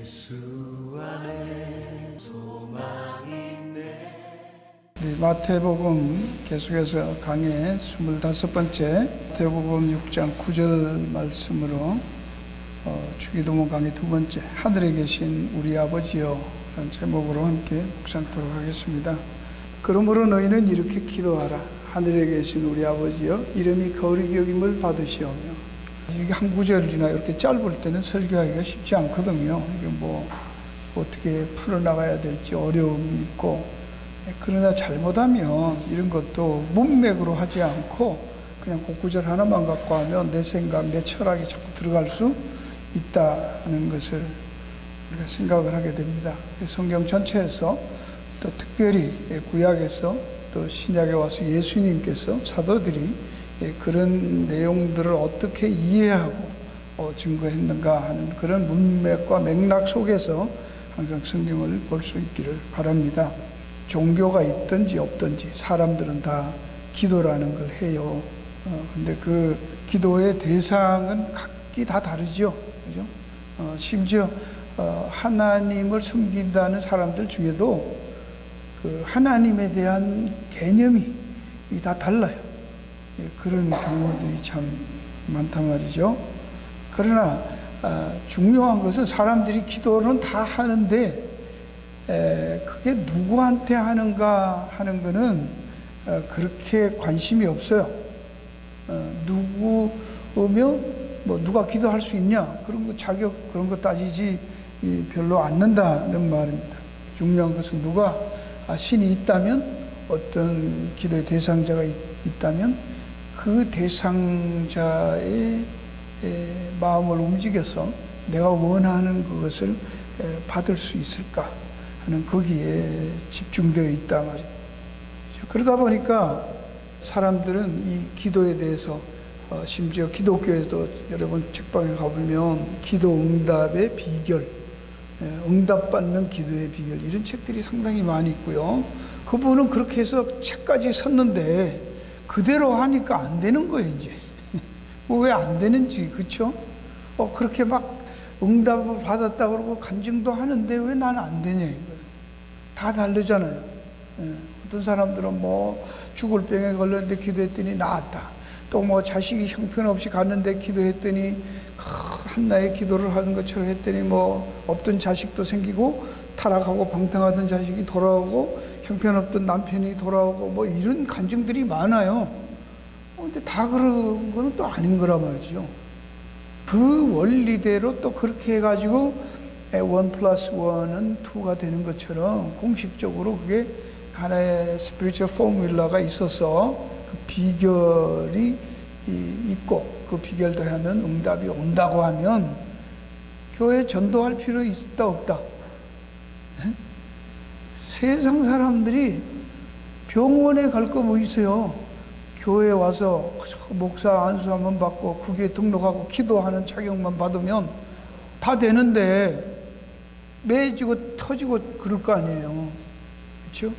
예수 안에 소망이 있네. 마태복음 계속해서 강의 25번째 마태복음 6장 9절 말씀으로 주기도문 강의 두 번째 하늘에 계신 우리 아버지여 라는 제목으로 함께 묵상토록 하겠습니다. 그러므로 너희는 이렇게 기도하라. 하늘에 계신 우리 아버지여 이름이 거룩히 여김을 받으시오며. 이게 한 구절이나 이렇게 짧을 때는 설교하기가 쉽지 않거든요. 이게 뭐 어떻게 풀어나가야 될지 어려움이 있고, 그러나 잘못하면 이런 것도 문맥으로 하지 않고 그냥 그 구절 하나만 갖고 하면 내 생각, 내 철학이 자꾸 들어갈 수 있다는 것을 우리가 생각을 하게 됩니다. 성경 전체에서 또 특별히 구약에서 또 신약에 와서 예수님께서 사도들이 그런 내용들을 어떻게 이해하고 증거했는가 하는 그런 문맥과 맥락 속에서 항상 성경을 볼 수 있기를 바랍니다. 종교가 있든지 없든지 사람들은 다 기도라는 걸 해요. 근데 그 기도의 대상은 각기 다 다르죠. 그죠? 심지어 하나님을 섬긴다는 사람들 중에도 그 하나님에 대한 개념이 다 달라요. 그런 경우들이 참 많단 말이죠. 그러나 중요한 것은 사람들이 기도는 다 하는데 그게 누구한테 하는가 하는 거는 그렇게 관심이 없어요. 누구며 뭐 누가 기도할 수 있냐 그런 거 자격 그런 거 따지지 별로 않는다는 말입니다. 중요한 것은 누가 신이 있다면 어떤 기도의 대상자가 있다면 그 대상자의 마음을 움직여서 내가 원하는 그것을 받을 수 있을까 하는 거기에 집중되어 있다 말이죠. 그러다 보니까 사람들은 이 기도에 대해서 심지어 기독교에도 여러분 책방에 가보면 기도 응답의 비결, 응답받는 기도의 비결 이런 책들이 상당히 많이 있고요. 그분은 그렇게 해서 책까지 썼는데 그대로 하니까 안 되는 거예요, 이제. 왜 안 되는지, 그쵸? 그렇게 막 응답을 받았다 그러고 간증도 하는데 왜 나는 안 되냐, 이거예요. 다 다르잖아요. 어떤 사람들은 뭐 죽을 병에 걸렸는데 기도했더니 나았다. 또 뭐 자식이 형편없이 갔는데 기도했더니 한나의 기도를 하는 것처럼 했더니 뭐 없던 자식도 생기고 타락하고 방탕하던 자식이 돌아오고 형편없던 남편이 돌아오고 뭐 이런 간증들이 많아요. 근데 다 그런 거는 또 아닌 거란 말이죠. 그 원리대로 또 그렇게 해가지고 1+1은 2가 되는 것처럼 공식적으로 그게 하나의 스피리추얼 포뮬러가 있어서 그 비결이 있고 그 비결대로 하면 응답이 온다고 하면 교회 전도할 필요 있다 없다? 세상 사람들이 병원에 갈 거 뭐 있어요? 교회에 와서 목사 안수 한번 받고 국회에 등록하고 기도하는 자격만 받으면 다 되는데 매지고 터지고 그럴 거 아니에요. 그렇죠?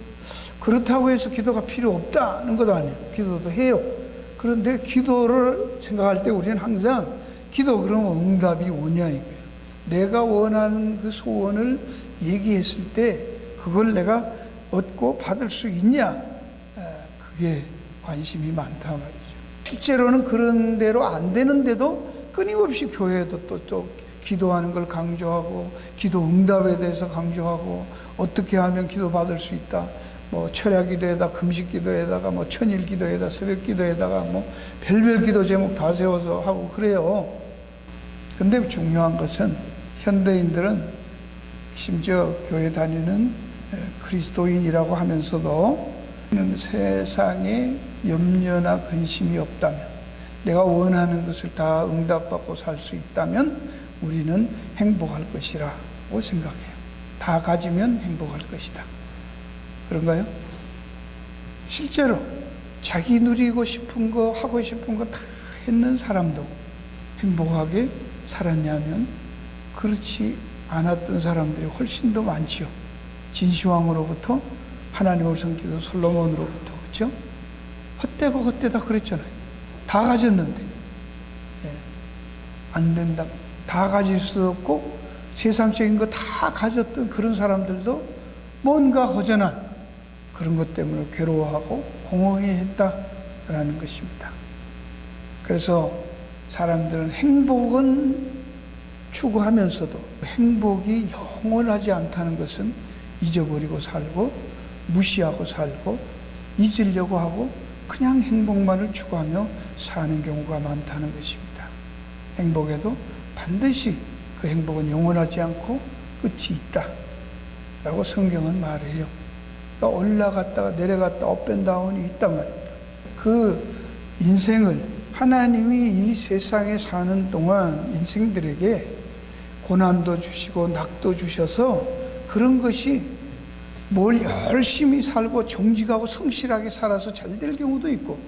그렇다고 해서 기도가 필요 없다는 것도 아니에요. 기도도 해요. 그런데 기도를 생각할 때 우리는 항상 기도 그러면 응답이 오냐 이거예요. 내가 원하는 그 소원을 얘기했을 때 그걸 내가 얻고 받을 수 있냐, 그게 관심이 많다 말이죠. 실제로는 그런 대로 안 되는데도 끊임없이 교회에도 또 기도하는 걸 강조하고 기도 응답에 대해서 강조하고 어떻게 하면 기도 받을 수 있다. 뭐 철야 기도에다 금식 기도에다가 뭐 천일 기도에다 새벽 기도에다가 뭐 별별 기도 제목 다 세워서 하고 그래요. 근데 중요한 것은 현대인들은 심지어 교회 다니는 그리스도인이라고 하면서도 세상에 염려나 근심이 없다면 내가 원하는 것을 다 응답받고 살 수 있다면 우리는 행복할 것이라고 생각해요. 다 가지면 행복할 것이다. 그런가요? 실제로 자기 누리고 싶은 거 하고 싶은 거 다 했는 사람도 행복하게 살았냐면 그렇지 않았던 사람들이 훨씬 더 많지요. 진시황으로부터 하나님을 섬기던 솔로몬으로부터 그렇죠? 헛되고 헛되다 그랬잖아요. 다 가졌는데 안 된다. 다 가질 수 없고 세상적인 거 다 가졌던 그런 사람들도 뭔가 허전한 그런 것 때문에 괴로워하고 공허해했다라는 것입니다. 그래서 사람들은 행복은 추구하면서도 행복이 영원하지 않다는 것은 잊어버리고 살고 무시하고 살고 잊으려고 하고 그냥 행복만을 추구하며 사는 경우가 많다는 것입니다. 행복에도 반드시 그 행복은 영원하지 않고 끝이 있다 라고 성경은 말해요. 그러니까 올라갔다가 내려갔다 업앤다운이 있단 말입니다. 그 인생을 하나님이 이 세상에 사는 동안 인생들에게 고난도 주시고 낙도 주셔서 그런 것이 뭘 열심히 살고 정직하고 성실하게 살아서 잘 될 경우도 있고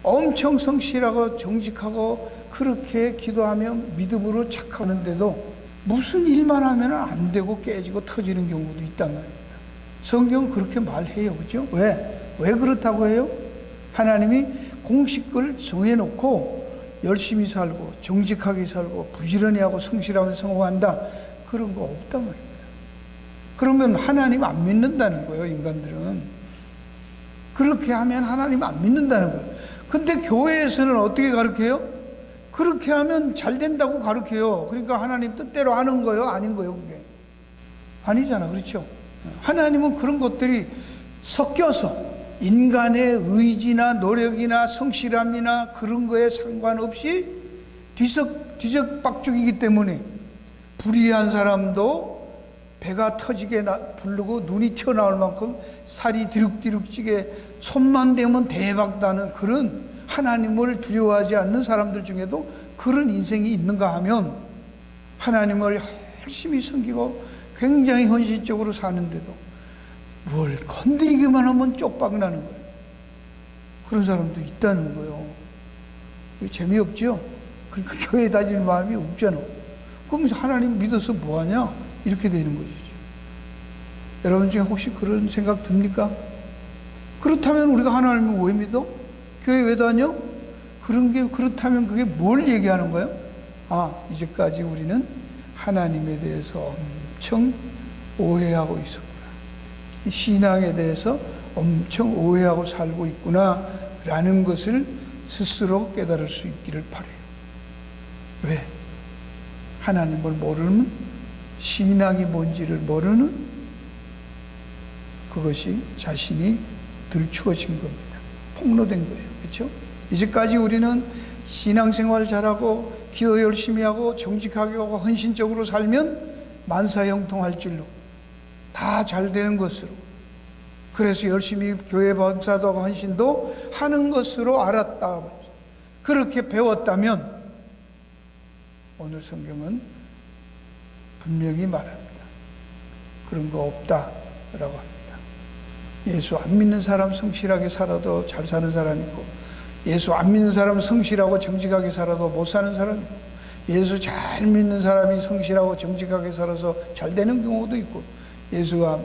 엄청 성실하고 정직하고 그렇게 기도하며 믿음으로 착하는데도 무슨 일만 하면 안 되고 깨지고 터지는 경우도 있단 말입니다. 성경은 그렇게 말해요. 그죠? 왜 그렇다고 해요? 하나님이 공식을 정해놓고 열심히 살고 정직하게 살고 부지런히 하고 성실하면 성공한다. 그런 거 없단 말입니다. 그러면 하나님 안 믿는다는 거예요. 인간들은. 그렇게 하면 하나님 안 믿는다는 거예요. 근데 교회에서는 어떻게 가르쳐요? 그렇게 하면 잘 된다고 가르쳐요. 그러니까 하나님 뜻대로 하는 거예요? 아닌 거예요? 그게 아니잖아. 그렇죠? 하나님은 그런 것들이 섞여서 인간의 의지나 노력이나 성실함이나 그런 거에 상관없이 뒤적박죽이기 때문에 불의한 사람도 배가 터지게 부르고 눈이 튀어나올 만큼 살이 디룩디룩 찌게 손만 대면 대박 나는 그런 하나님을 두려워하지 않는 사람들 중에도 그런 인생이 있는가 하면 하나님을 열심히 섬기고 굉장히 헌신적으로 사는데도 뭘 건드리기만 하면 쪽박 나는 거예요. 그런 사람도 있다는 거예요. 재미없죠? 그러니까 교회 다닐 마음이 없잖아. 그럼 하나님 믿어서 뭐하냐? 이렇게 되는 것이죠. 여러분 중에 혹시 그런 생각 듭니까? 그렇다면 우리가 하나님을 왜 믿어? 교회 왜 다녀? 그런 게 그렇다면 그게 뭘 얘기하는 거예요? 이제까지 우리는 하나님에 대해서 엄청 오해하고 있었구나. 신앙에 대해서 엄청 오해하고 살고 있구나 라는 것을 스스로 깨달을 수 있기를 바라요. 왜? 하나님을 모르는, 신앙이 뭔지를 모르는 그것이 자신이 들추어진 겁니다. 폭로된 거예요. 그렇죠? 이제까지 우리는 신앙생활 잘하고 기도 열심히 하고 정직하게 하고 헌신적으로 살면 만사형통할 줄로 다 잘 되는 것으로, 그래서 열심히 교회 봉사도 하고 헌신도 하는 것으로 알았다. 그렇게 배웠다면 오늘 성경은 분명히 말합니다. 그런 거 없다라고 합니다. 예수 안 믿는 사람 성실하게 살아도 잘 사는 사람이 있고, 예수 안 믿는 사람 성실하고 정직하게 살아도 못 사는 사람이 있고, 예수 잘 믿는 사람이 성실하고 정직하게 살아서 잘 되는 경우도 있고, 예수가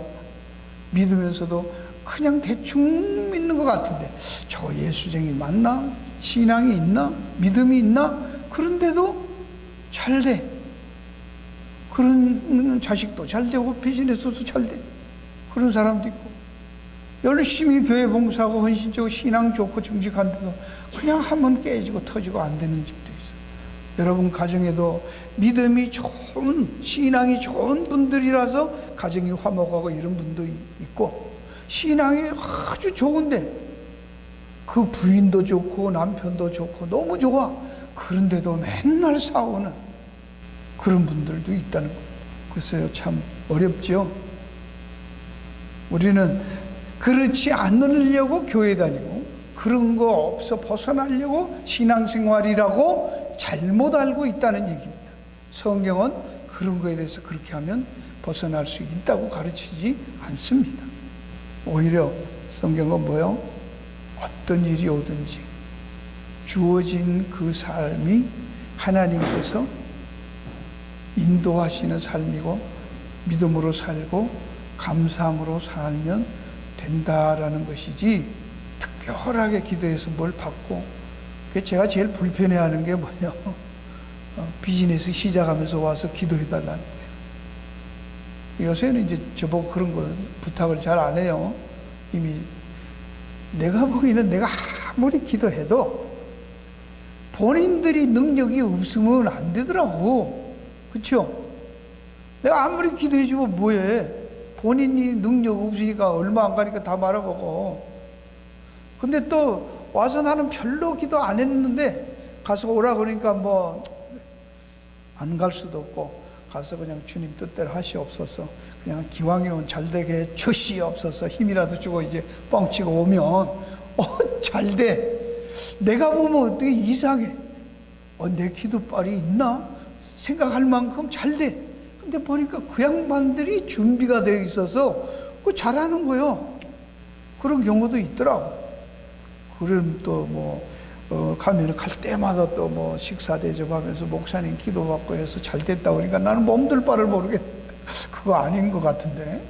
믿으면서도 그냥 대충 믿는 것 같은데 저 예수쟁이 맞나? 신앙이 있나? 믿음이 있나? 그런데도 잘 돼. 그런 자식도 잘 되고 비즈니스도 잘 돼. 그런 사람도 있고, 열심히 교회 봉사하고 헌신적으로 신앙 좋고 정직한데도 그냥 한번 깨지고 터지고 안 되는 집도 있어요. 여러분 가정에도 믿음이 좋은, 신앙이 좋은 분들이라서 가정이 화목하고 이런 분도 있고, 신앙이 아주 좋은데 그 부인도 좋고 남편도 좋고 너무 좋아. 그런데도 맨날 싸우는 그런 분들도 있다는 거예요. 글쎄요, 참 어렵죠. 우리는 그렇지 않으려고 교회 다니고 그런 거 없어 벗어나려고 신앙생활이라고 잘못 알고 있다는 얘기입니다. 성경은 그런 거에 대해서 그렇게 하면 벗어날 수 있다고 가르치지 않습니다. 오히려 성경은 뭐요? 어떤 일이 오든지 주어진 그 삶이 하나님께서 인도하시는 삶이고 믿음으로 살고 감사함으로 살면 된다라는 것이지, 특별하게 기도해서 뭘 받고, 제가 제일 불편해하는 게 뭐예요? 비즈니스 시작하면서 와서 기도해달라는 거예요. 요새는 이제 저보고 그런 거 부탁을 잘 안 해요. 이미 내가 보기에는 내가 아무리 기도해도 본인들이 능력이 없으면 안 되더라고. 그렇죠? 내가 아무리 기도해주고 뭐해. 본인이 능력 없으니까 얼마 안 가니까 다 말아보고. 근데 또 와서 나는 별로 기도 안 했는데 가서 오라 그러니까 뭐 안 갈 수도 없고 가서 그냥 주님 뜻대로 하시옵소서. 그냥 기왕이면 잘 되게 주시옵소서. 힘이라도 주고 이제 뻥치고 오면 잘 돼. 내가 보면 어떻게 이상해. 내 기도빨이 있나? 생각할 만큼 잘 돼. 근데 보니까 그 양반들이 준비가 되어 있어서 그 잘하는 거요. 그런 경우도 있더라고. 그럼 또 뭐 가면 갈 때마다 또 뭐 식사 대접하면서 목사님 기도받고 해서 잘 됐다 그러니까 나는 몸둘 바를 모르겠. 그거 아닌 것 같은데.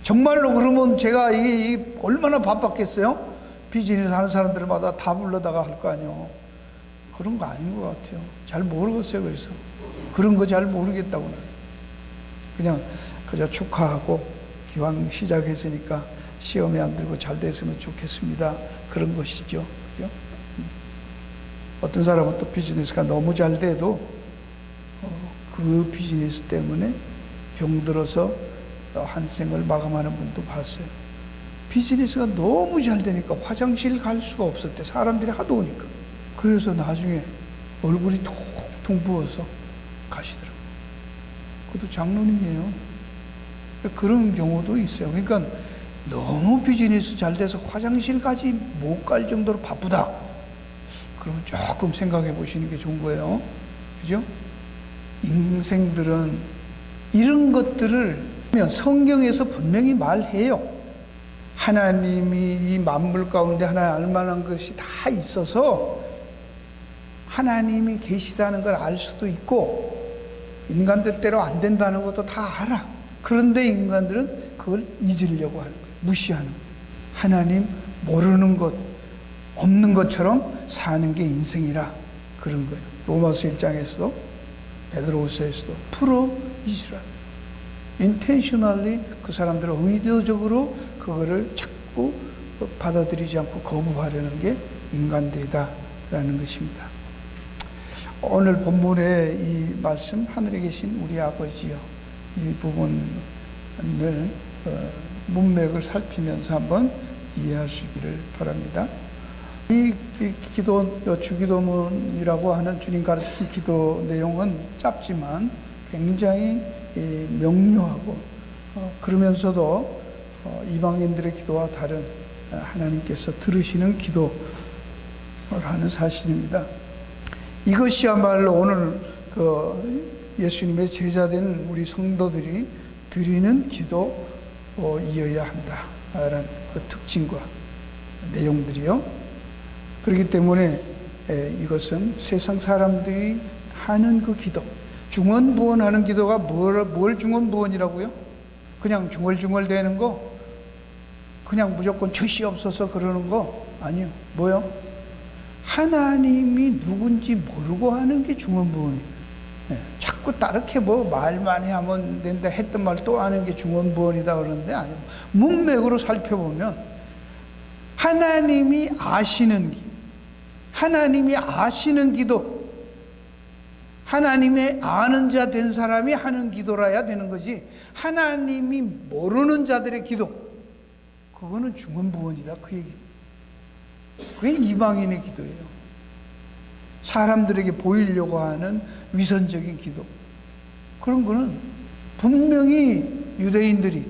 정말로 그러면 제가 이게 얼마나 바빴겠어요? 비즈니스 하는 사람들마다 다 불러다가 할 거 아니에요. 그런 거 아닌 것 같아요. 잘 모르겠어요. 그래서 그런 거 잘 모르겠다고 나는. 그냥 그저 축하하고 기왕 시작했으니까 시험에 안 들고 잘 됐으면 좋겠습니다. 그런 것이죠. 그죠? 어떤 사람은 또 비즈니스가 너무 잘 돼도 그 비즈니스 때문에 병들어서 한 생을 마감하는 분도 봤어요. 비즈니스가 너무 잘 되니까 화장실 갈 수가 없었대. 사람들이 하도 오니까. 그래서 나중에 얼굴이 통통 부어서 가시더라고요. 그것도 장로님이에요. 그런 경우도 있어요. 그러니까 너무 비즈니스 잘 돼서 화장실까지 못 갈 정도로 바쁘다. 그러면 조금 생각해 보시는 게 좋은 거예요. 그죠? 인생들은 이런 것들을 성경에서 분명히 말해요. 하나님이 이 만물 가운데 하나 알만한 것이 다 있어서 하나님이 계시다는 걸 알 수도 있고 인간 뜻대로 안 된다는 것도 다 알아. 그런데 인간들은 그걸 잊으려고 하는 거예요. 무시하는 거예요. 하나님 모르는 것, 없는 것처럼 사는 게 인생이라 그런 거예요. 로마서 1장에서도 베드로후서에서도 풀어 이스라. intentionally 그 사람들은 의도적으로 그거를 자꾸 받아들이지 않고 거부하려는 게 인간들이다라는 것입니다. 오늘 본문의 이 말씀, 하늘에 계신 우리 아버지요, 이 부분을 문맥을 살피면서 한번 이해하시기를 바랍니다. 이 기도, 주기도문이라고 하는 주님 가르치신 기도 내용은 짧지만 굉장히 명료하고 그러면서도 이방인들의 기도와 다른 하나님께서 들으시는 기도라는 사실입니다. 이것이야말로 오늘 예수님의 제자된 우리 성도들이 드리는 기도이어야 한다라는 그 특징과 내용들이요. 그렇기 때문에 이것은 세상 사람들이 하는 그 기도, 중언부언하는 기도가 뭘 중언부언이라고요? 그냥 중얼중얼대는 거, 그냥 무조건 주시옵소서 그러는 거 아니요. 뭐요? 하나님이 누군지 모르고 하는 게 중언부언이에요. 자꾸 다르게 뭐 말만 하면 된다 했던 말 또 하는 게 중언부언이다 그러는데 아니요. 문맥으로 살펴보면 하나님이 아시는 기도, 하나님의 아는 자 된 사람이 하는 기도라야 되는 거지, 하나님이 모르는 자들의 기도, 그거는 중언부언이다 그 얘기입니다. 그게 이방인의 기도예요. 사람들에게 보이려고 하는 위선적인 기도. 그런 거는 분명히 유대인들이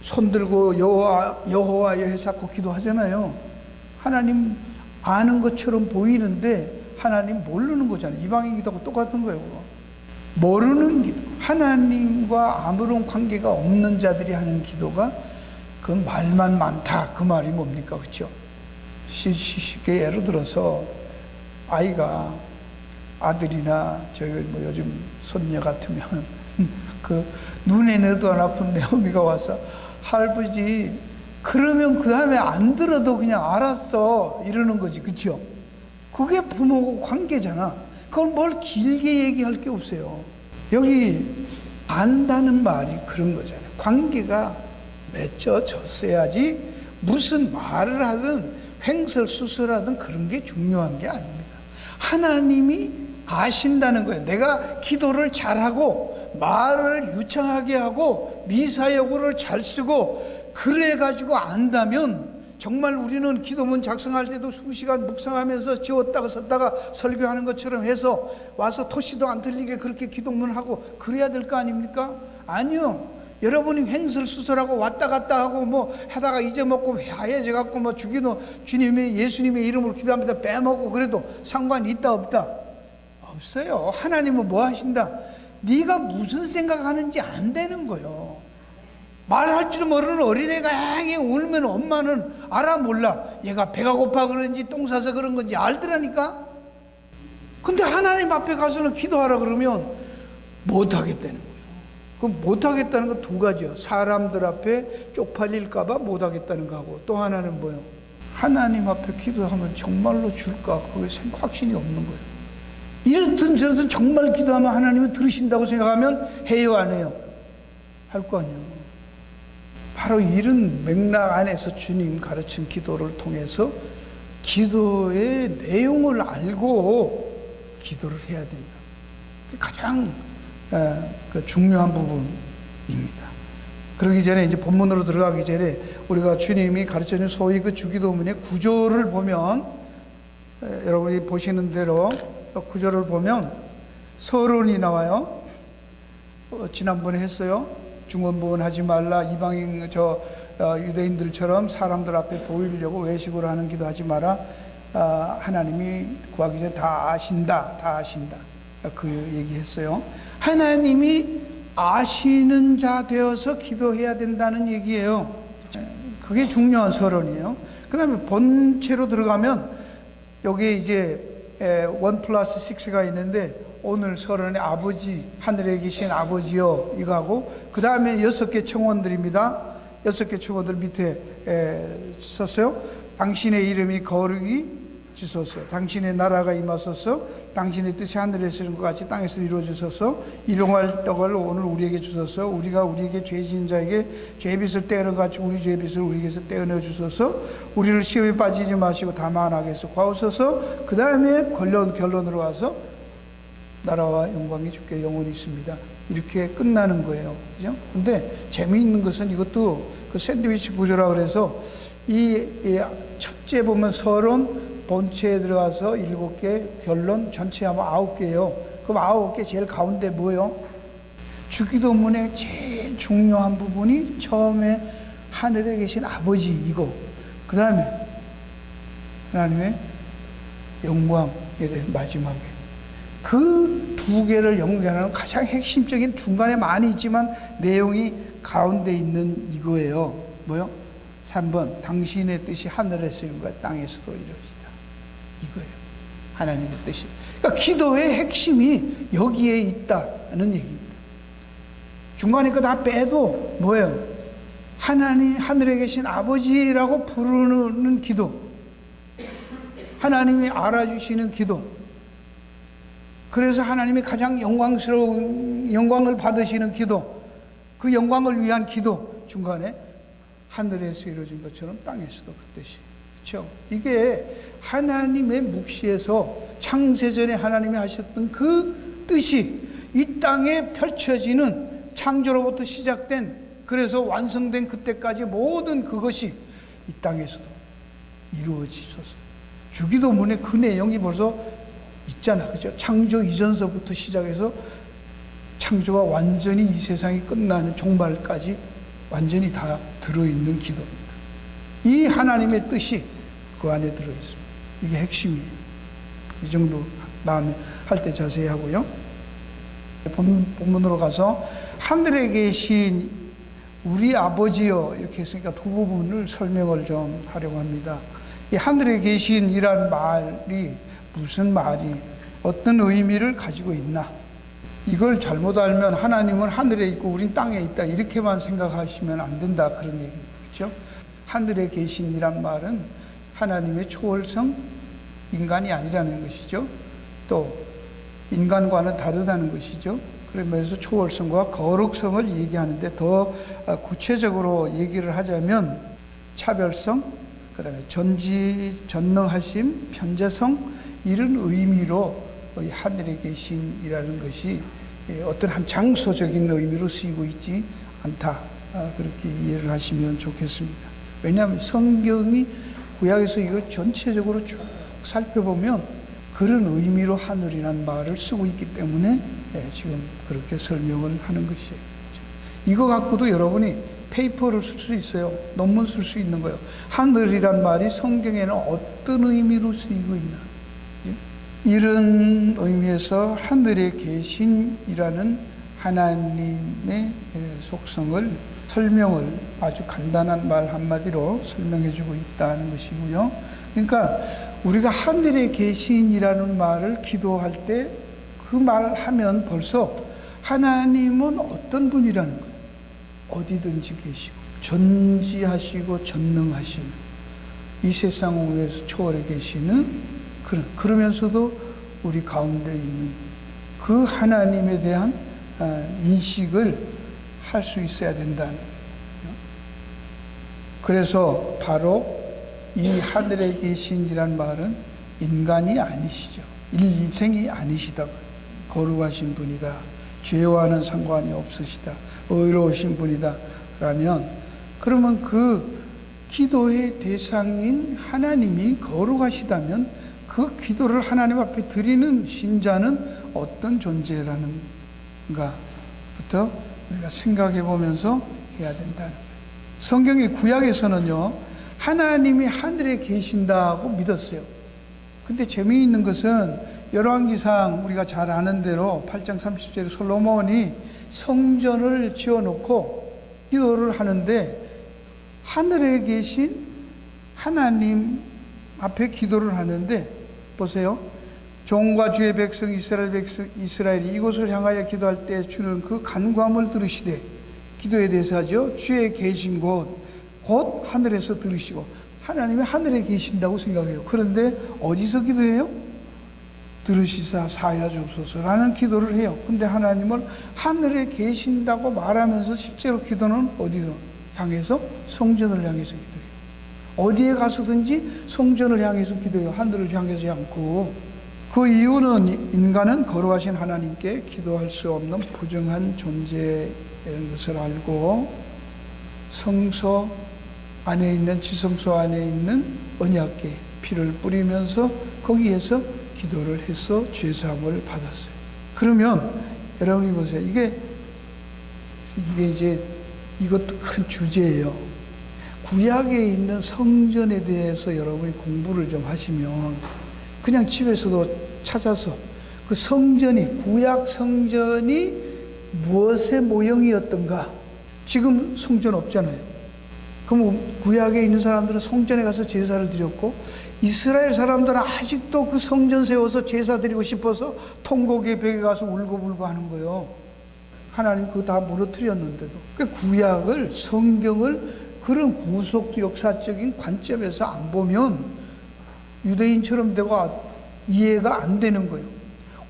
손들고 여호와 여호사코 기도하잖아요. 하나님 아는 것처럼 보이는데 하나님 모르는 거잖아요. 이방인 기도하고 똑같은 거예요. 모르는 기도, 하나님과 아무런 관계가 없는 자들이 하는 기도가 그 말만 많다 그 말이 뭡니까? 그렇죠? 쉽게 예를 들어서 아이가 아들이나 저희 뭐 요즘 손녀 같으면 그 눈에도 안 아픈 내 어미가 와서 할아버지 그러면 그 다음에 안 들어도 그냥 알았어 이러는 거지. 그렇죠? 그게 부모고 관계잖아. 그걸 뭘 길게 얘기할 게 없어요. 여기 안다는 말이 그런 거잖아요. 관계가 맺혀졌어야지 무슨 말을 하든 횡설수설하든 그런 게 중요한 게 아닙니다. 하나님이 아신다는 거예요. 내가 기도를 잘하고 말을 유창하게 하고 미사여구를 잘 쓰고 그래가지고 안다면 정말 우리는 기도문 작성할 때도 수시간 묵상하면서 지웠다가 썼다가 설교하는 것처럼 해서 와서 토시도 안 틀리게 그렇게 기도문하고 그래야 될 거 아닙니까? 아니요. 여러분이 횡설수설하고 왔다 갔다 하고 뭐 하다가 잊어먹고 하얘져 갖고 뭐 주님의 예수님의 이름으로 기도합니다 빼먹고 그래도 상관이 있다 없다? 없어요. 하나님은 뭐 하신다? 네가 무슨 생각하는지 안 되는 거예요. 말할 줄 모르는 어린애가 향해 울면 엄마는 알아 몰라? 얘가 배가 고파 그런지 똥 싸서 그런 건지 알더라니까? 근데 하나님 앞에 가서는 기도하라 그러면 못하겠다는 거예요. 그럼 못하겠다는 건 두 가지요. 사람들 앞에 쪽팔릴까봐 못하겠다는 거하고 또 하나는 뭐예요? 하나님 앞에 기도하면 정말로 줄까? 그게 확신이 없는 거예요. 이렇든 저렇든 정말 기도하면 하나님은 들으신다고 생각하면 해요 안 해요? 할 거 아니에요. 바로 이런 맥락 안에서 주님 가르친 기도를 통해서 기도의 내용을 알고 기도를 해야 된다. 가장 중요한 부분입니다. 그러기 전에 이제 본문으로 들어가기 전에 우리가 주님이 가르쳐준 소위 그 주기도문의 구조를 보면 여러분이 보시는 대로 구조를 보면 서론이 나와요. 지난번에 했어요. 중언부언 하지 말라. 이방인 유대인들처럼 사람들 앞에 보이려고 외식으로 하는 기도 하지 마라. 하나님이 구하기 전에 다 아신다. 다 아신다. 그 얘기했어요. 하나님이 아시는 자 되어서 기도해야 된다는 얘기예요. 그게 중요한 서론이에요. 그 다음에 본체로 들어가면 여기에 이제 1+6가 있는데 오늘 서론에 아버지, 하늘에 계신 아버지여 이거하고 그 다음에 6개 청원들입니다. 6개 청원들 밑에 썼어요. 당신의 이름이 거룩히 주소서. 당신의 나라가 임하소서. 당신의 뜻이 하늘에서 이룬 것 같이 땅에서 이루어주소서. 일용할 떡을 오늘 우리에게 주소서. 우리가 우리에게 죄 지은 자에게 죄빚을 떼어는 것 같이 우리 죄빚을 우리에게서 떼어내 주소서. 우리를 시험에 빠지지 마시고 다만 악에서 구하옵소서. 그 다음에 결론으로 와서 나라와 영광이 주께 영원히 있습니다. 이렇게 끝나는 거예요. 그죠? 근데 재미있는 것은 이것도 그 샌드위치 구조라 그래서 이 첫째 보면 서론, 본체에 들어가서 7개, 결론 전체 하면 9개예요. 그럼 9개 제일 가운데 뭐예요? 주기도문의 제일 중요한 부분이 처음에 하늘에 계신 아버지 이거. 그 다음에 하나님의 영광에 대한 마지막에 그 두 개를 연결하는 가장 핵심적인 중간에 많이 있지만 내용이 가운데 있는 이거예요. 뭐요? 3번 당신의 뜻이 하늘에서 이룬 것 땅에서도 이루어지다. 이거예요. 하나님의 뜻이. 그러니까 기도의 핵심이 여기에 있다는 얘기입니다. 중간에 거 다 빼도 뭐예요? 하나님 하늘에 계신 아버지라고 부르는 기도, 하나님이 알아주시는 기도, 그래서 하나님이 가장 영광을 받으시는 기도, 그 영광을 위한 기도 중간에 하늘에서 이루어진 것처럼 땅에서도 그 뜻이. 그렇죠? 이게 하나님의 묵시에서 창세전에 하나님이 하셨던 그 뜻이 이 땅에 펼쳐지는 창조로부터 시작된 그래서 완성된 그때까지 모든 그것이 이 땅에서도 이루어지소서. 주기도문의 그 내용이 벌써 있잖아. 그죠? 창조 이전서부터 시작해서 창조가 완전히 이 세상이 끝나는 종말까지 완전히 다 들어있는 기도입니다. 이 하나님의 뜻이 그 안에 들어있습니다. 이게 핵심이에요. 이 정도 다음에 할 때 자세히 하고요. 본문으로 가서 하늘에 계신 우리 아버지여 이렇게 했으니까 두 부분을 설명을 좀 하려고 합니다. 이 하늘에 계신 이란 말이 무슨 말이 어떤 의미를 가지고 있나? 이걸 잘못 알면 하나님은 하늘에 있고 우린 땅에 있다 이렇게만 생각하시면 안 된다 그런 얘기입니다. 그렇죠? 하늘에 계신이란 말은 하나님의 초월성 인간이 아니라는 것이죠. 또 인간과는 다르다는 것이죠. 그러면서 초월성과 거룩성을 얘기하는데 더 구체적으로 얘기를 하자면 차별성, 그 다음에 전능하심, 편재성, 이런 의미로 하늘에 계신이라는 것이 어떤 한 장소적인 의미로 쓰이고 있지 않다. 그렇게 이해를 하시면 좋겠습니다. 왜냐하면 성경이 구약에서 이걸 전체적으로 쭉 살펴보면 그런 의미로 하늘이라는 말을 쓰고 있기 때문에 지금 그렇게 설명을 하는 것이에요. 이거 갖고도 여러분이 페이퍼를 쓸 수 있어요. 논문 쓸 수 있는 거예요. 하늘이란 말이 성경에는 어떤 의미로 쓰이고 있나. 이런 의미에서 하늘에 계신이라는 하나님의 속성을 설명을 아주 간단한 말 한마디로 설명해 주고 있다는 것이고요. 그러니까 우리가 하늘에 계신이라는 말을 기도할 때 그 말을 하면 벌써 하나님은 어떤 분이라는 거예요. 어디든지 계시고 전지하시고 전능하시는 이 세상을 초월해 계시는 그러면서도 우리 가운데 있는 그 하나님에 대한 인식을 할 수 있어야 된다는 거예요. 그래서 바로 이 하늘에 계신이란 말은 인간이 아니시죠. 인생이 아니시다. 거룩하신 분이다. 죄와는 상관이 없으시다. 의로우신 분이다. 라면 그러면 그 기도의 대상인 하나님이 거룩하시다면 그 기도를 하나님 앞에 드리는 신자는 어떤 존재라는가부터 우리가 생각해 보면서 해야 된다는 거예요. 성경의 구약에서는요, 하나님이 하늘에 계신다고 믿었어요. 근데 재미있는 것은 열왕기상 우리가 잘 아는 대로 8장 30절에 솔로몬이 성전을 지어놓고 기도를 하는데 하늘에 계신 하나님 앞에 기도를 하는데 보세요. 종과 주의 백성 이스라엘이 이곳을 향하여 기도할 때 주는 그 간구함을 들으시되, 기도에 대해서 하죠. 주의 계신 곧 하늘에서 들으시고, 하나님이 하늘에 계신다고 생각해요. 그런데 어디서 기도해요? 들으시사 사하여 주옵소서라는 기도를 해요. 근데 하나님은 하늘에 계신다고 말하면서 실제로 기도는 어디로 향해서? 성전을 향해서 기도해요. 어디에 가서든지 성전을 향해서 기도해요. 하늘을 향하지 않고. 그 이유는 인간은 거룩하신 하나님께 기도할 수 없는 부정한 존재인 것을 알고 성소 안에 있는, 지성소 안에 있는 언약궤 피를 뿌리면서 거기에서 기도를 해서 죄사함을 받았어요. 그러면 여러분이 보세요. 이게 이제 이것도 큰 주제예요. 구약에 있는 성전에 대해서 여러분이 공부를 좀 하시면 그냥 집에서도 찾아서 그 성전이, 구약 성전이 무엇의 모형이었던가. 지금 성전 없잖아요. 그럼 구약에 있는 사람들은 성전에 가서 제사를 드렸고, 이스라엘 사람들은 아직도 그 성전 세워서 제사 드리고 싶어서 통곡의 벽에 가서 울고불고 하는 거예요. 하나님 그거 다 무너뜨렸는데도. 그러니까 구약을, 성경을 그런 구속 역사적인 관점에서 안 보면 유대인처럼 되고 이해가 안 되는 거예요.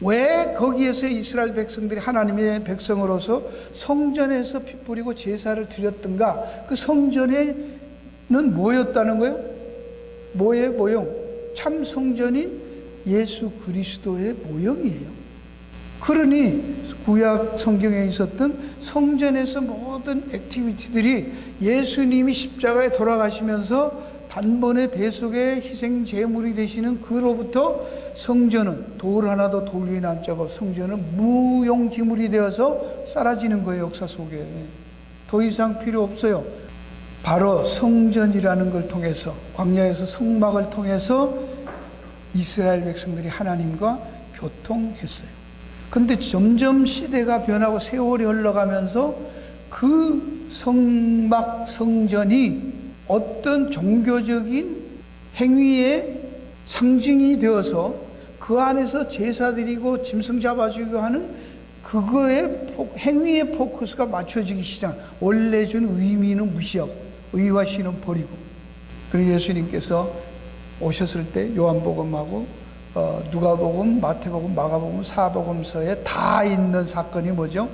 왜 거기에서 이스라엘 백성들이 하나님의 백성으로서 성전에서 피 뿌리고 제사를 드렸던가? 그 성전에는 뭐였다는 거예요? 뭐의 모형? 참 성전인 예수 그리스도의 모형이에요. 그러니 구약 성경에 있었던 성전에서 모든 액티비티들이 예수님이 십자가에 돌아가시면서 단번에 대속의 희생 제물이 되시는 그로부터 성전은 돌 하나도 돌 위에 남지 않고 성전은 무용지물이 되어서 사라지는 거예요. 역사 속에 더 이상 필요 없어요. 바로 성전이라는 걸 통해서, 광야에서 성막을 통해서 이스라엘 백성들이 하나님과 교통했어요. 근데 점점 시대가 변하고 세월이 흘러가면서 그 성막, 성전이 어떤 종교적인 행위의 상징이 되어서 그 안에서 제사 드리고 짐승 잡아주고 하는 그거의 행위의 포커스가 맞춰지기 시작. 원래 준 의미는 무시하고 의와 신은 버리고. 그리고 예수님께서 오셨을 때 요한복음하고 누가복음, 마태복음, 마가복음, 사복음서에 다 있는 사건이 뭐죠?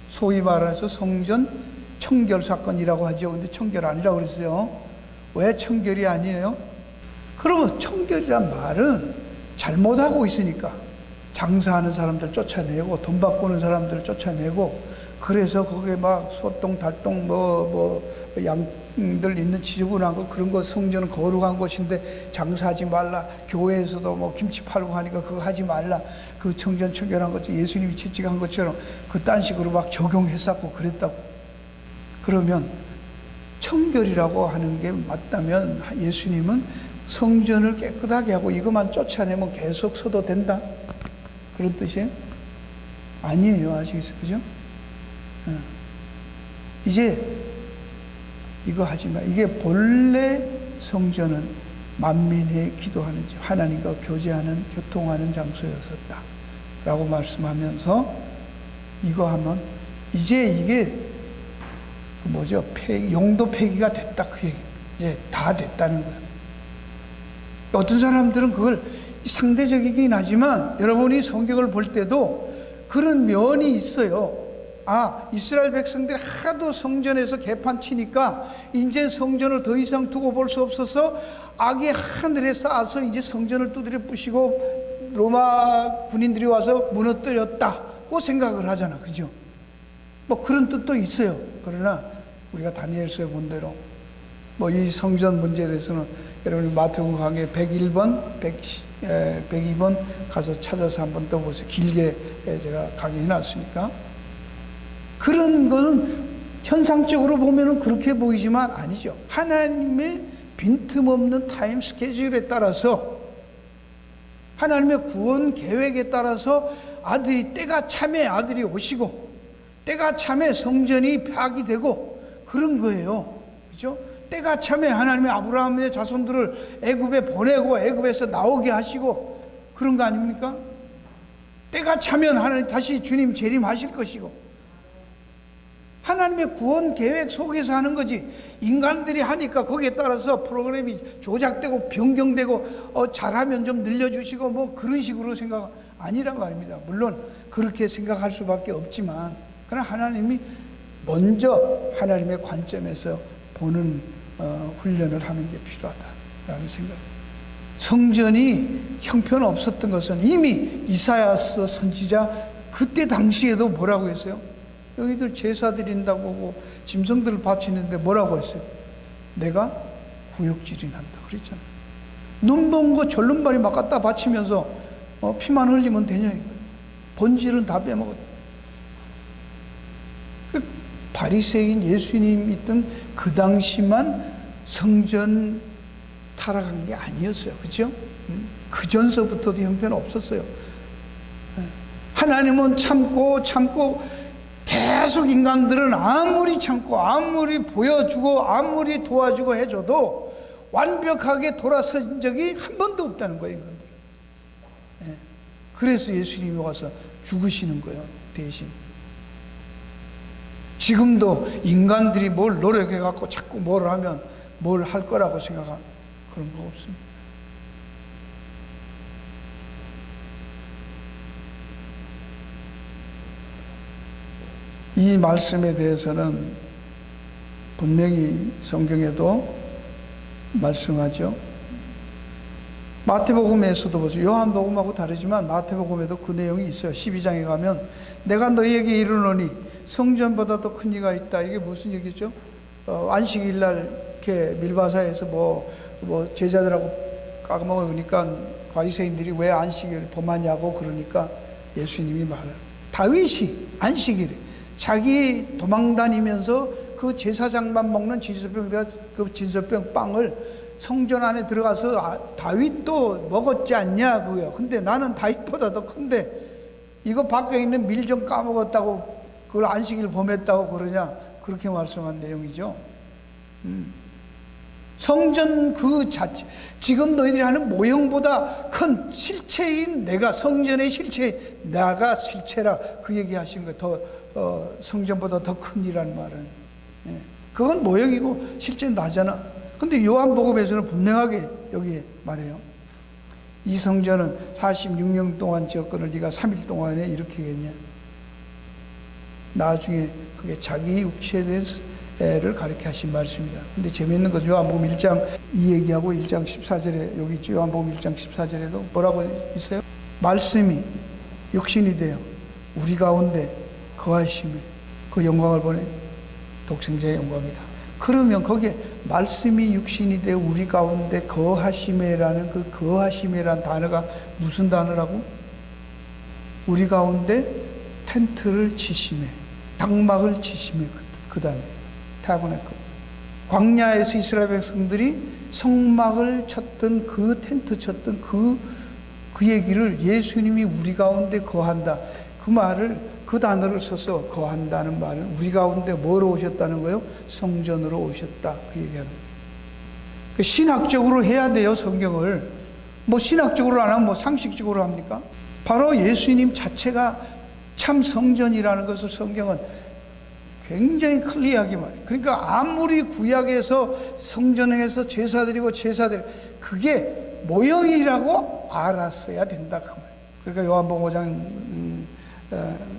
소위 말해서 성전 청결 사건이라고 하죠. 근데 청결 아니라고 그랬어요. 왜 청결이 아니에요? 그러면 청결이란 말은 잘못하고 있으니까 장사하는 사람들 쫓아내고 돈 바꾸는 사람들 쫓아내고, 그래서 거기에 막 소똥 달똥 양들 있는 지저분한 거, 그런 거, 성전은 거룩한 곳인데 장사하지 말라, 교회에서도 뭐 김치 팔고 하니까 그거 하지 말라, 그 청전 청결한 것 예수님이 채찍한 것처럼 그딴 식으로 막 적용했었고 그랬다고. 그러면 청결이라고 하는 게 맞다면 예수님은 성전을 깨끗하게 하고 이것만 쫓아내면 계속 서도 된다, 그런 뜻이에요? 아니에요. 아시겠어요? 그죠? 이제 이거 하지 마. 이게 본래 성전은 만민이 기도하는 집, 하나님과 교제하는, 교통하는 장소였었다 라고 말씀하면서, 이거 하면 이제 이게 뭐죠? 용도 폐기가 됐다, 그 얘기. 이제 다 됐다는 거예요. 어떤 사람들은 그걸 상대적이긴 하지만 여러분이 성경을 볼 때도 그런 면이 있어요. 아, 이스라엘 백성들이 하도 성전에서 개판 치니까 이제 성전을 더 이상 두고 볼 수 없어서 악이 하늘에 쌓아서 이제 성전을 두드려 부시고 로마 군인들이 와서 무너뜨렸다고 생각을 하잖아. 그죠? 뭐 그런 뜻도 있어요. 그러나 우리가 다니엘서에 본 대로 뭐 이 성전 문제에 대해서는 여러분이 마태복음 강의 101번, 102번 가서 찾아서 한번 더 보세요. 길게 제가 강의해 놨으니까. 그런 거는 현상적으로 보면은 그렇게 보이지만 아니죠. 하나님의 빈틈없는 타임 스케줄에 따라서, 하나님의 구원 계획에 따라서 때가 참에 아들이 오시고 때가 참에 성전이 파기되고 그런 거예요. 그죠? 때가 참에 하나님의 아브라함의 자손들을 애굽에 보내고 애굽에서 나오게 하시고 그런 거 아닙니까? 때가 차면 하나님 다시 주님 재림하실 것이고, 하나님의 구원 계획 속에서 하는 거지, 인간들이 하니까 거기에 따라서 프로그램이 조작되고 변경되고 잘하면 좀 늘려주시고 뭐 그런 식으로 생각 아니란 말입니다. 물론 그렇게 생각할 수밖에 없지만, 그러나 하나님이 먼저 하나님의 관점에서 보는 훈련을 하는 게 필요하다라는 생각. 성전이 형편없었던 것은 이미 이사야서 선지자 그때 당시에도 뭐라고 했어요? 너희들 제사 드린다고 하고 짐승들을 바치는데 뭐라고 했어요? 내가 구역질이 난다 그랬잖아요. 눈 본 거 절름발이 막 갖다 바치면서 피만 흘리면 되냐 이거예요. 본질은 다 빼먹었다. 바리새인 예수님 있던 그 당시만 성전 타락한 게 아니었어요. 그죠? 그 전서부터도 형편 없었어요. 하나님은 참고 계속 인간들은 아무리 참고 아무리 보여주고 아무리 도와주고 해줘도 완벽하게 돌아선 적이 한 번도 없다는 거예요, 인간들. 그래서 예수님이 와서 죽으시는 거예요, 대신. 지금도 인간들이 뭘 노력해갖고 자꾸 뭘 하면 뭘 할 거라고 생각한 그런 거 없습니다. 이 말씀에 대해서는 분명히 성경에도 말씀하죠. 마태복음에서도 보세요. 요한복음하고 다르지만 마태복음에도 그 내용이 있어요. 12장에 가면 내가 너희에게 이르노니 성전보다도 큰 이가 있다. 이게 무슨 얘기죠? 안식일 날 이렇게 밀바사에서 뭐 제자들하고 까먹으니까 바리새인들이 왜 안식일을 범하냐고 그러니까 예수님이 말해요. 다윗이 안식일에 자기 도망 다니면서 그 제사장만 먹는 그 진설병 빵을 성전 안에 들어가서 다윗도 먹었지 않냐 그거요. 근데 나는 다윗보다 더 큰데 이거 밖에 있는 밀 좀 까먹었다고 그걸 안식일 범했다고 그러냐, 그렇게 말씀한 내용이죠. 성전 그 자체, 지금 너희들이 하는 모형보다 큰 실체인 내가, 성전의 실체, 나가 실체라 그 얘기하신 거예요. 성전보다 더 큰이라는 말은. 그건 모형이고 실제는 나잖아. 근데 요한복음에서는 분명하게 여기에 말해요. 이 성전은 46년 동안 지었거늘 네가 3일 동안에 이렇게 했냐. 나중에 그게 자기 육체에 대해서를 가르쳐 하신 말씀입니다. 근데 재미있는 거죠. 요한복음 1장 이 얘기하고 1장 14절에 여기 있죠. 요한복음 1장 14절에도 뭐라고 있어요? 말씀이 육신이 되어 우리 가운데 거하심에 그 영광을 보내 독생자의 영광이다. 그러면 거기에 말씀이 육신이 되어 우리 가운데 거하심에라는 그 거하심이라는 단어가 무슨 단어라고? 우리 가운데 텐트를 치심에, 장막을 치심에 그 단어예요. 타버나클. 광야에서 이스라엘 백성들이 성막을 쳤던 그 텐트 쳤던 그 얘기를 예수님이 우리 가운데 거한다. 그 말을 그 단어를 써서 거한다는 말은 우리 가운데 뭐로 오셨다는 거예요? 성전으로 오셨다. 그 얘기하는 거예요. 신학적으로 해야 돼요, 성경을. 뭐 신학적으로 안 하면 뭐 상식적으로 합니까? 바로 예수님 자체가 참 성전이라는 것을 성경은 굉장히 클리어하게 말해요. 그러니까 아무리 구약에서 성전에서 제사드리고 그게 모형이라고 알았어야 된다. 그 말. 그러니까 요한복음 5장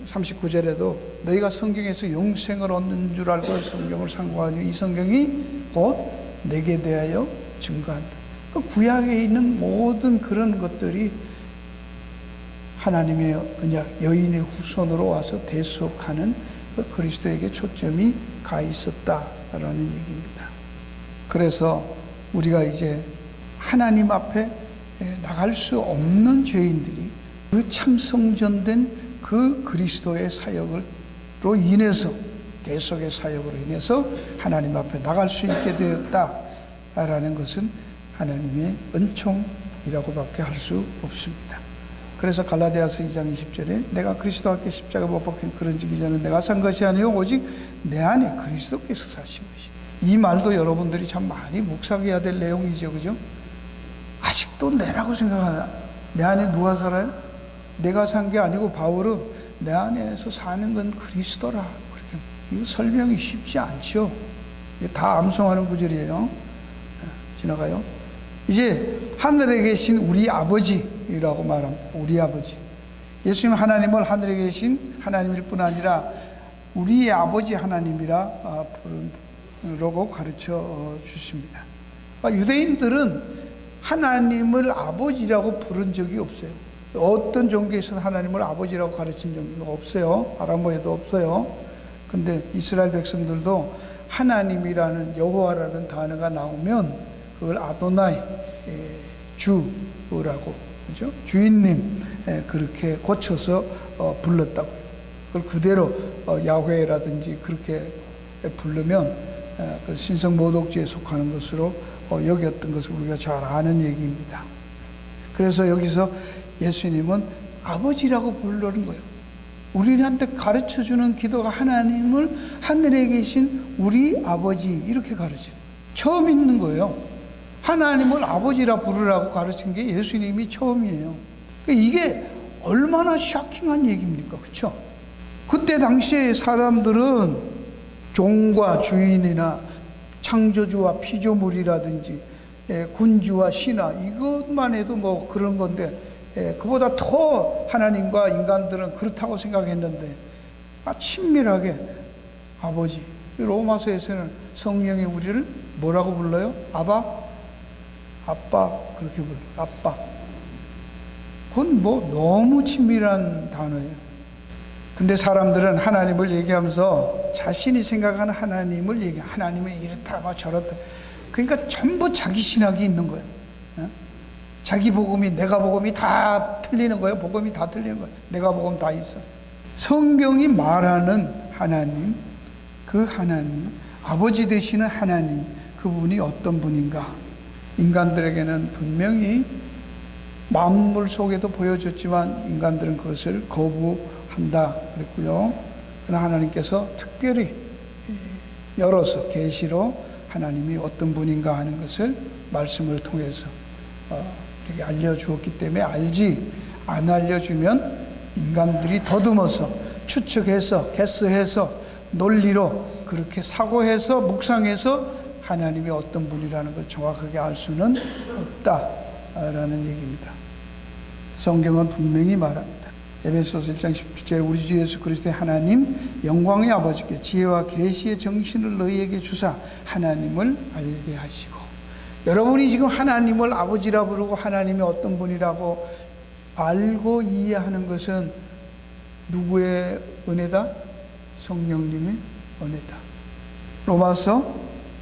39절에도 너희가 성경에서 영생을 얻는 줄 알고 성경을 상고하니 이 성경이 곧 내게 대하여 증거한다. 그 구약에 있는 모든 그런 것들이 하나님의 언약, 여인의 후손으로 와서 대속하는 그 그리스도에게 초점이 가 있었다라는 얘기입니다. 그래서 우리가 이제 하나님 앞에 나갈 수 없는 죄인들이 그 참 성전된 그 그리스도의 사역으로 인해서, 대속의 사역으로 인해서 하나님 앞에 나갈 수 있게 되었다라는 것은 하나님의 은총이라고밖에 할 수 없습니다. 그래서 갈라디아서 2장 20절에 내가 그리스도와 함께 십자가 못 박힌 그런즉 이제는 내가 산 것이 아니요 오직 내 안에 그리스도께서 사신 것이다. 이 말도 여러분들이 참 많이 묵상해야 될 내용이죠. 그죠? 아직도 내라고 생각하나? 내 안에 누가 살아요? 내가 산 게 아니고 바울은 내 안에서 사는 건 그리스도라. 그렇게 이거 설명이 쉽지 않죠. 다 암송하는 구절이에요. 지나가요. 이제 하늘에 계신 우리 아버지라고 말합니다. 우리 아버지. 예수님 하나님을 하늘에 계신 하나님일 뿐 아니라 우리의 아버지 하나님이라 부르라고 가르쳐 주십니다. 유대인들은 하나님을 아버지라고 부른 적이 없어요. 어떤 종교에서는 하나님을 아버지라고 가르친 종교가 없어요. 아람어에도 없어요. 근데 이스라엘 백성들도 하나님이라는 여호와라는 단어가 나오면 그걸 아도나이, 주라고, 그죠? 주인님, 그렇게 고쳐서 불렀다고. 그걸 그대로 야훼라든지 그렇게 부르면 그 신성모독죄에 속하는 것으로 여겼던 것을 우리가 잘 아는 얘기입니다. 그래서 여기서 예수님은 아버지라고 부르는 거예요. 우리한테 가르쳐주는 기도가 하나님을 하늘에 계신 우리 아버지 이렇게 가르쳐요. 처음 있는 거예요. 하나님을 아버지라 부르라고 가르친 게 예수님이 처음이에요. 이게 얼마나 쇼킹한 얘기입니까? 그렇죠? 그때 당시에 사람들은 종과 주인이나 창조주와 피조물이라든지 군주와 신하 이것만 해도 뭐 그런 건데 그보다 더 하나님과 인간들은 그렇다고 생각했는데 친밀하게 아버지. 로마서에서는 성령이 우리를 뭐라고 불러요? 아바? 아빠 그렇게 불러요. 아빠. 그건 뭐 너무 친밀한 단어예요. 근데 사람들은 하나님을 얘기하면서 자신이 생각하는 하나님을 얘기해. 하나님은 이렇다 막 저렇다. 그러니까 전부 자기 신학이 있는 거예요. 자기 복음이 내가 복음이 다 틀리는 거예요. 복음이 다 틀리는 거예요. 내가 복음 다 있어. 성경이 말하는 하나님, 그 하나님, 아버지 되시는 하나님, 그분이 어떤 분인가? 인간들에게는 분명히 만물 속에도 보여줬지만 인간들은 그것을 거부한다 그랬고요. 그러나 하나님께서 특별히 열어서 계시로 하나님이 어떤 분인가 하는 것을 말씀을 통해서 이렇게 알려주었기 때문에 알지 안 알려주면 인간들이 더듬어서 추측해서 개스해서 논리로 그렇게 사고해서 묵상해서 하나님이 어떤 분이라는 걸 정확하게 알 수는 없다라는 얘기입니다. 성경은 분명히 말합니다. 에베소서 1장 17절에 우리 주 예수 그리스도의 하나님 영광의 아버지께 지혜와 계시의 정신을 너희에게 주사 하나님을 알게 하시고, 여러분이 지금 하나님을 아버지라 부르고 하나님이 어떤 분이라고 알고 이해하는 것은 누구의 은혜다? 성령님의 은혜다. 로마서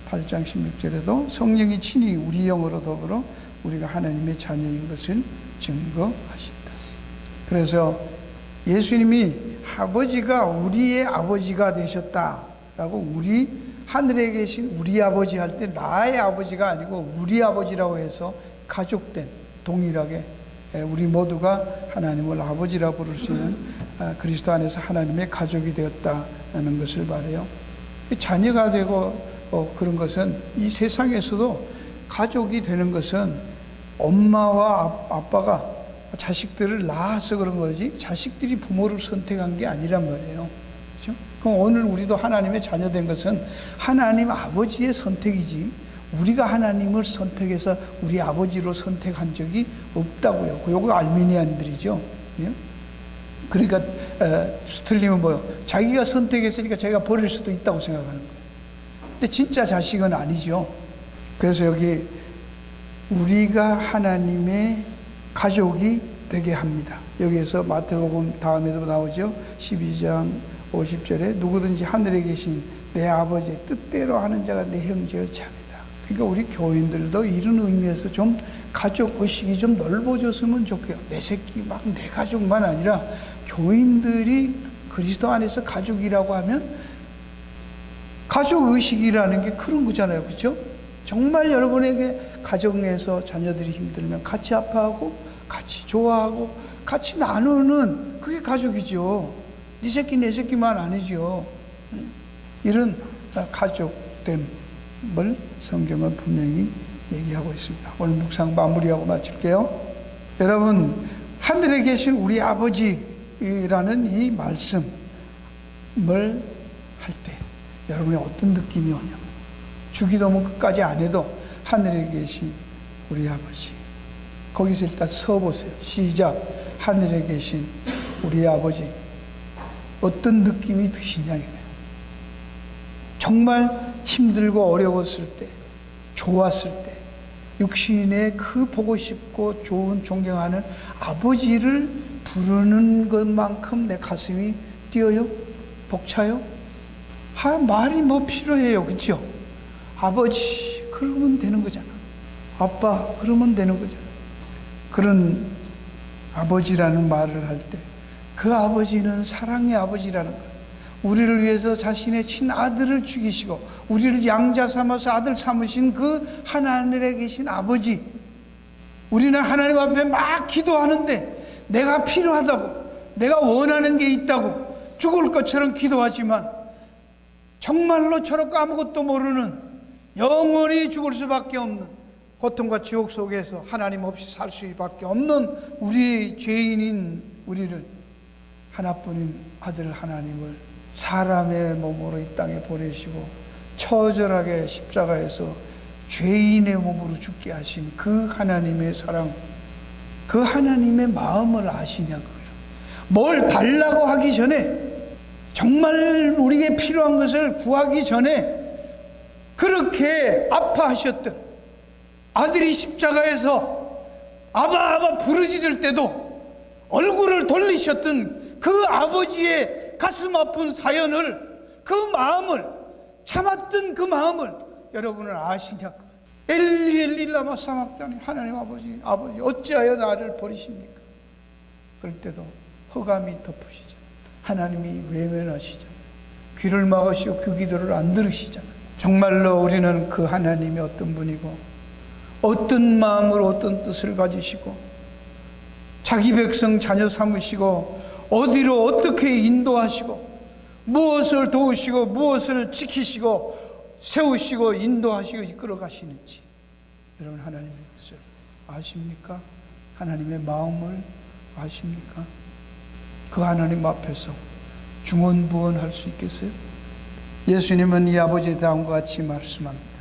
8장 16절에도 성령이 친히 우리 영으로 더불어 우리가 하나님의 자녀인 것을 증거하신다. 그래서 예수님이 아버지가 우리의 아버지가 되셨다라고, 우리 하늘에 계신 우리 아버지 할 때 나의 아버지가 아니고 우리 아버지라고 해서 가족된, 동일하게 우리 모두가 하나님을 아버지라 부를 수 있는 그리스도 안에서 하나님의 가족이 되었다는 것을 말해요. 자녀가 되고 그런 것은, 이 세상에서도 가족이 되는 것은 엄마와 아빠가 자식들을 낳아서 그런 거지, 자식들이 부모를 선택한 게 아니란 말이에요. 그렇죠? 그럼 오늘 우리도 하나님의 자녀 된 것은 하나님 아버지의 선택이지, 우리가 하나님을 선택해서 우리 아버지로 선택한 적이 없다고요. 요거 알미니안들이죠. 예? 그러니까 틀리면 뭐요? 자기가 선택했으니까 자기가 버릴 수도 있다고 생각하는 거예요. 근데 진짜 자식은 아니죠. 그래서 여기 우리가 하나님의 가족이 되게 합니다. 여기에서 마태복음 다음에도 나오죠. 12장 50절에 누구든지 하늘에 계신 내 아버지의 뜻대로 하는 자가 내 형제요 자매다. 그러니까 우리 교인들도 이런 의미에서 좀 가족 의식이 좀 넓어졌으면 좋겠어요. 내 새끼 막 내 가족만 아니라 교인들이 그리스도 안에서 가족이라고 하면 가족 의식이라는 게 그런 거잖아요. 그렇죠? 정말 여러분에게 가정에서 자녀들이 힘들면 같이 아파하고 같이 좋아하고 같이 나누는 그게 가족이죠. 네 새끼 내 새끼만 아니죠. 이런 가족됨을 성경은 분명히 얘기하고 있습니다. 오늘 묵상 마무리하고 마칠게요. 여러분, 하늘에 계신 우리 아버지라는 이 말씀을 할 때 여러분이 어떤 느낌이 오냐? 주기도문 끝까지 안 해도 하늘에 계신 우리 아버지, 거기서 일단 서보세요. 시작. 하늘에 계신 우리 아버지, 어떤 느낌이 드시냐 이거예요. 정말 힘들고 어려웠을 때, 좋았을 때, 육신의 그 보고 싶고 좋은 존경하는 아버지를 부르는 것만큼 내 가슴이 뛰어요? 벅차요? 말이 뭐 필요해요. 그렇죠? 아버지 그러면 되는 거잖아. 아빠 그러면 되는 거잖아. 그런 아버지라는 말을 할 때 그 아버지는 사랑의 아버지라는 거예요. 우리를 위해서 자신의 친아들을 죽이시고 우리를 양자 삼아서 아들 삼으신 그 하늘에 계신 아버지, 우리는 하나님 앞에 막 기도하는데 내가 필요하다고, 내가 원하는 게 있다고 죽을 것처럼 기도하지만 정말로 저렇게 아무것도 모르는, 영원히 죽을 수밖에 없는, 고통과 지옥 속에서 하나님 없이 살 수밖에 없는 우리 죄인인 우리를, 하나뿐인 아들 하나님을 사람의 몸으로 이 땅에 보내시고 처절하게 십자가에서 죄인의 몸으로 죽게 하신 그 하나님의 사랑, 그 하나님의 마음을 아시냐고요. 뭘 달라고 하기 전에, 정말 우리에게 필요한 것을 구하기 전에 그렇게 아파하셨던, 아들이 십자가에서 아바 아바 부르짖을 때도 얼굴을 돌리셨던 그 아버지의 가슴 아픈 사연을, 그 마음을, 참았던 그 마음을 여러분은 아시냐고. 엘리 엘리 라마 사막다니, 하나님 아버지 어찌하여 나를 버리십니까? 그럴 때도 흑암이 덮으시잖아요. 하나님이 외면하시잖아요. 귀를 막으시고 그 기도를 안 들으시잖아요. 정말로 우리는 그 하나님이 어떤 분이고 어떤 마음으로 어떤 뜻을 가지시고 자기 백성 자녀 삼으시고 어디로 어떻게 인도하시고 무엇을 도우시고 무엇을 지키시고 세우시고 인도하시고 이끌어 가시는지 여러분 하나님의 뜻을 아십니까? 하나님의 마음을 아십니까? 그 하나님 앞에서 중언부언할 수 있겠어요? 예수님은 이 아버지의 다음과 같이 말씀합니다.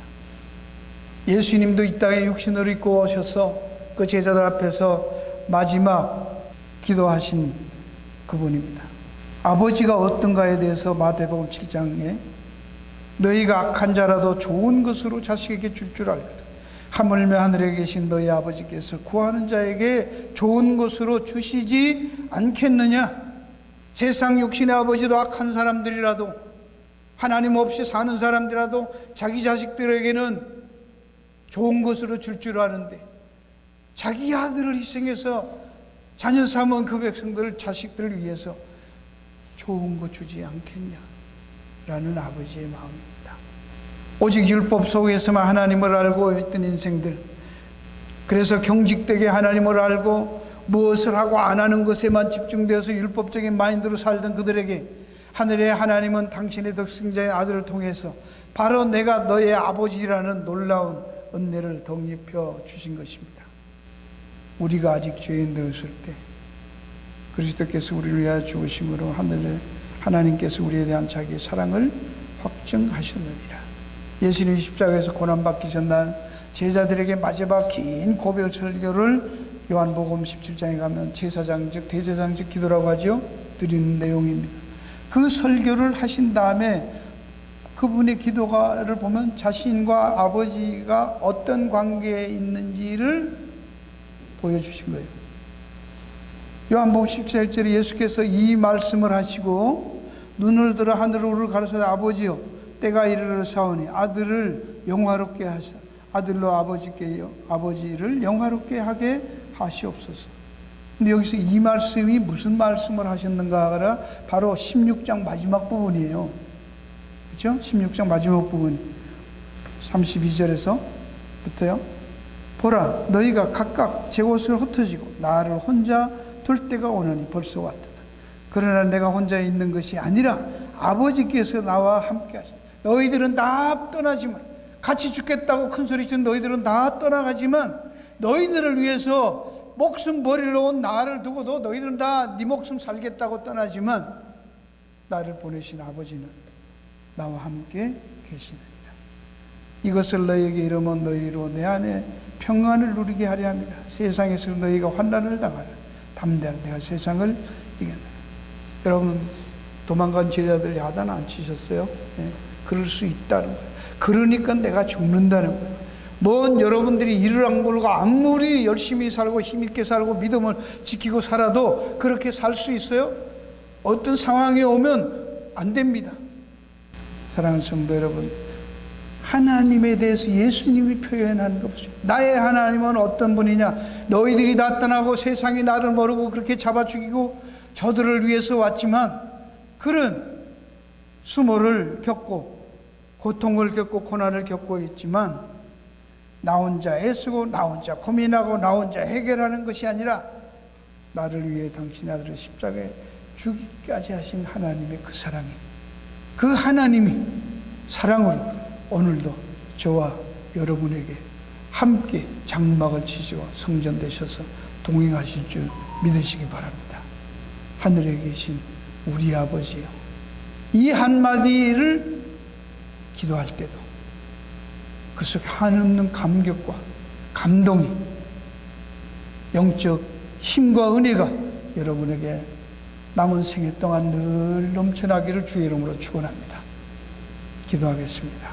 예수님도 이 땅에 육신을 입고 오셔서 그 제자들 앞에서 마지막 기도하신 그분입니다. 아버지가 어떤가에 대해서 마태복음 7장에 너희가 악한 자라도 좋은 것으로 자식에게 줄 줄 알거든. 하물며 하늘에 계신 너희 아버지께서 구하는 자에게 좋은 것으로 주시지 않겠느냐. 세상 육신의 아버지도 악한 사람들이라도, 하나님 없이 사는 사람들이라도 자기 자식들에게는 좋은 것으로 줄 줄 아는데, 자기 아들을 희생해서 자녀 삼은 그 백성들, 자식들을 위해서 좋은 거 주지 않겠냐라는 아버지의 마음입니다. 오직 율법 속에서만 하나님을 알고 있던 인생들, 그래서 경직되게 하나님을 알고 무엇을 하고 안 하는 것에만 집중되어서 율법적인 마인드로 살던 그들에게 하늘의 하나님은 당신의 독생자의 아들을 통해서 바로 내가 너의 아버지라는 놀라운 은혜를 덧입혀 주신 것입니다. 우리가 아직 죄인 되었을 때 그리스도께서 우리를 위하여 죽으심으로 하늘의 하나님께서 우리에 대한 자기의 사랑을 확증하셨느니라. 예수님이 십자가에서 고난받기 전날 제자들에게 마지막 긴 고별 설교를 요한복음 17장에 가면 제사장 즉 대제사장 즉 기도라고 하죠. 드리는 내용입니다. 그 설교를 하신 다음에 그분의 기도를 보면 자신과 아버지가 어떤 관계에 있는지를 보여주신 거예요. 요한복음 17절에 예수께서 이 말씀을 하시고 눈을 들어 하늘으로 가로사대 아버지여 때가 이르러사오니 아들을 영화롭게 하사 아들로 아버지를 영화롭게 하게 하시옵소서. 근데 여기서 이 말씀이 무슨 말씀을 하셨는가? 바로 16장 마지막 부분이에요. 그렇죠? 16장 마지막 부분 32절에서부터요. 보라 너희가 각각 제 곳을 흩어지고 나를 혼자 둘 때가 오느니 벌써 왔다. 그러나 내가 혼자 있는 것이 아니라 아버지께서 나와 함께 하시니 너희들은 다 떠나지만 같이 죽겠다고 큰 소리 치는 너희들은 다 떠나가지만 너희들을 위해서 목숨 버리러 온 나를 두고도 너희들은 다 네 목숨 살겠다고 떠나지만 나를 보내신 아버지는 나와 함께 계시느니라. 이것을 너희에게 이르면 너희로 내 안에 평안을 누리게 하려 합니다. 세상에서 너희가 환난을 당하라. 담대하라. 내가 세상을 이겼느니라. 여러분 도망간 제자들 야단 안 치셨어요? 네. 그럴 수 있다는 거예요. 그러니까 내가 죽는다는 거예요. 뭔 여러분들이 이를 악물고 아무리 열심히 살고 힘있게 살고 믿음을 지키고 살아도 그렇게 살 수 있어요? 어떤 상황이 오면 안 됩니다. 사랑하는 성도 여러분, 하나님에 대해서 예수님이 표현하는 거 보세요. 나의 하나님은 어떤 분이냐? 너희들이 다 떠나고 세상이 나를 모르고 그렇게 잡아 죽이고 저들을 위해서 왔지만 그는 수모를 겪고 고통을 겪고 고난을 겪고 있지만 나 혼자 애쓰고 나 혼자 고민하고 나 혼자 해결하는 것이 아니라 나를 위해 당신의 아들을 십자가에 죽이기까지 하신 하나님의 그 사랑이, 그 하나님이 사랑으로 오늘도 저와 여러분에게 함께 장막을 치시고 성전되셔서 동행하실 줄 믿으시기 바랍니다. 하늘에 계신 우리 아버지요, 이 한마디를 기도할 때도 그 속에 한없는 감격과 감동이, 영적 힘과 은혜가 여러분에게 남은 생애 동안 늘 넘쳐나기를 주의 이름으로 축원합니다. 기도하겠습니다.